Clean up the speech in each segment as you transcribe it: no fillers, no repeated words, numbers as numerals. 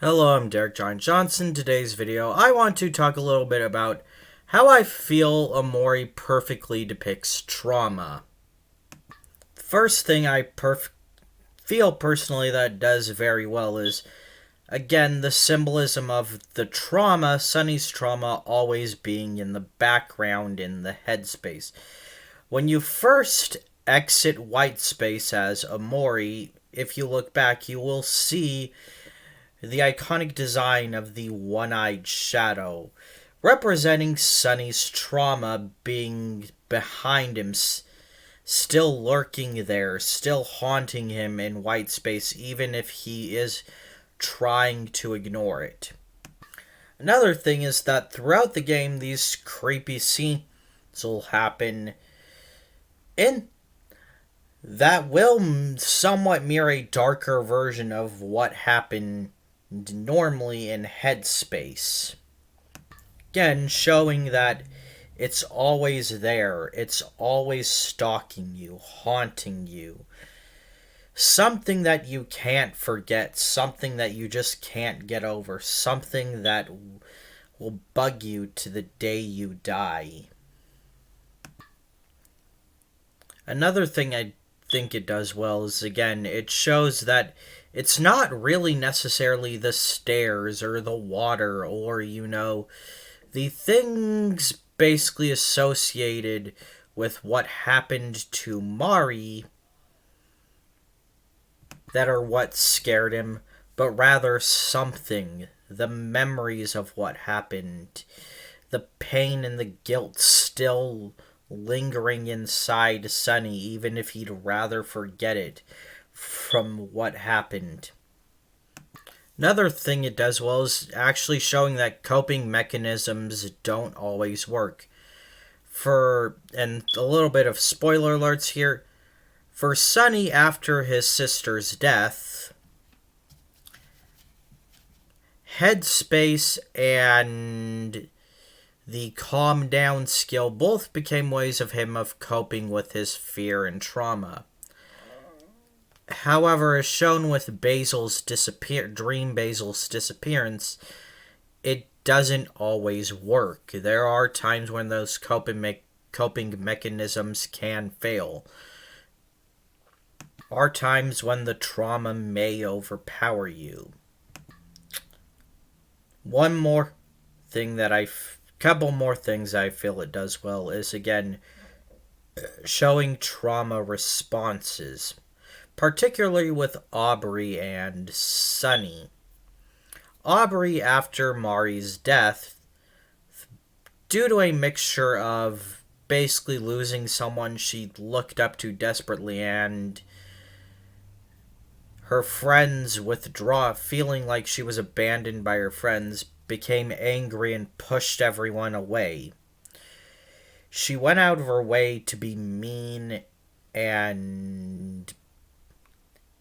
Hello, I'm Derek John Johnson. Today's video, I want to talk a little bit about how I feel Omori perfectly depicts trauma. First thing feel personally that it does very well is, again, the symbolism of the trauma, Sunny's trauma, always being in the background in the headspace. When you first exit white space as Omori, if you look back, you will see the iconic design of the one-eyed shadow, representing Sunny's trauma being behind him, still lurking there, still haunting him in white space, even if he is trying to ignore it. Another thing is that throughout the game, these creepy scenes will happen in that will somewhat mirror a darker version of what happened normally in headspace. Again, showing that it's always there, it's always stalking you, haunting you. Something that you can't forget, something that you just can't get over, something that will bug you to the day you die. Another thing I think it does well is, again, it shows that it's not really necessarily the stairs or the water or, the things basically associated with what happened to Mari that are what scared him, but rather something, the memories of what happened, the pain and the guilt still lingering inside Sunny, even if he'd rather forget it from what happened. Another thing it does well is actually showing that coping mechanisms don't always work. And a little bit of spoiler alerts here, for Sunny after his sister's death, headspace and the calm down skill both became ways of him of coping with his fear and trauma. However, as shown with Dream Basil's disappearance, it doesn't always work. There are times when those coping mechanisms can fail. There are times when the trauma may overpower you. Couple more things I feel it does well is, again, showing trauma responses, particularly with Aubrey and Sunny. Aubrey, after Mari's death, due to a mixture of basically losing someone she looked up to desperately and her friends feeling like she was abandoned by her friends, became angry and pushed everyone away. She went out of her way to be mean and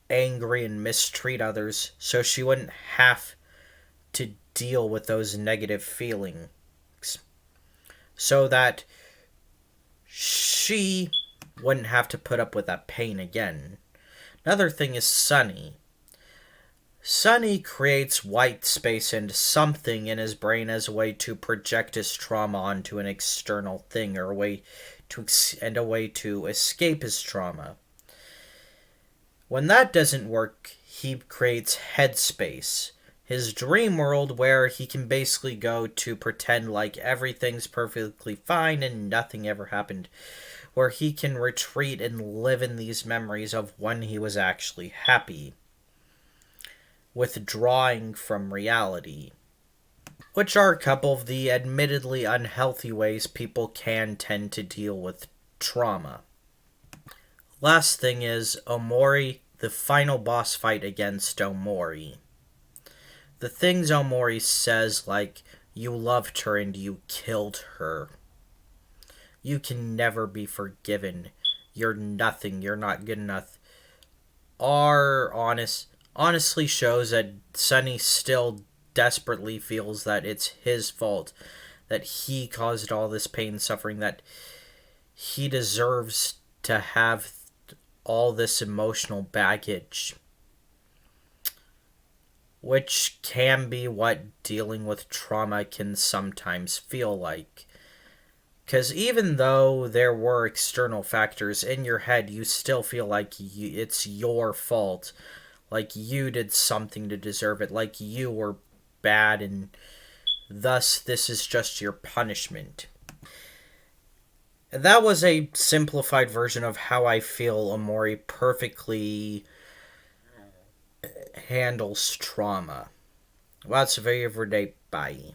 angry and mistreat others so she wouldn't have to deal with those negative feelings, so that she wouldn't have to put up with that pain again. Another thing is Sunny. Sunny creates white space and something in his brain as a way to project his trauma onto an external thing, or a way to escape his trauma. When that doesn't work, he creates headspace, his dream world, where he can basically go to pretend like everything's perfectly fine and nothing ever happened, where he can retreat and live in these memories of when he was actually happy, withdrawing from reality, which are a couple of the admittedly unhealthy ways people can tend to deal with trauma. Last thing is Omori, the final boss fight against Omori. The things Omori says, like, you loved her and you killed her. You can never be forgiven. You're nothing. You're not good enough. Honestly shows that Sunny still desperately feels that it's his fault, that he caused all this pain and suffering, that he deserves to have all this emotional baggage. which can be what dealing with trauma can sometimes feel like. Because even though there were external factors in your head, you still feel like it's your fault. Like you did something to deserve it. Like you were bad, and thus this is just your punishment. That was a simplified version of how I feel Omori perfectly handles trauma. Well, that's a very everyday. Bye.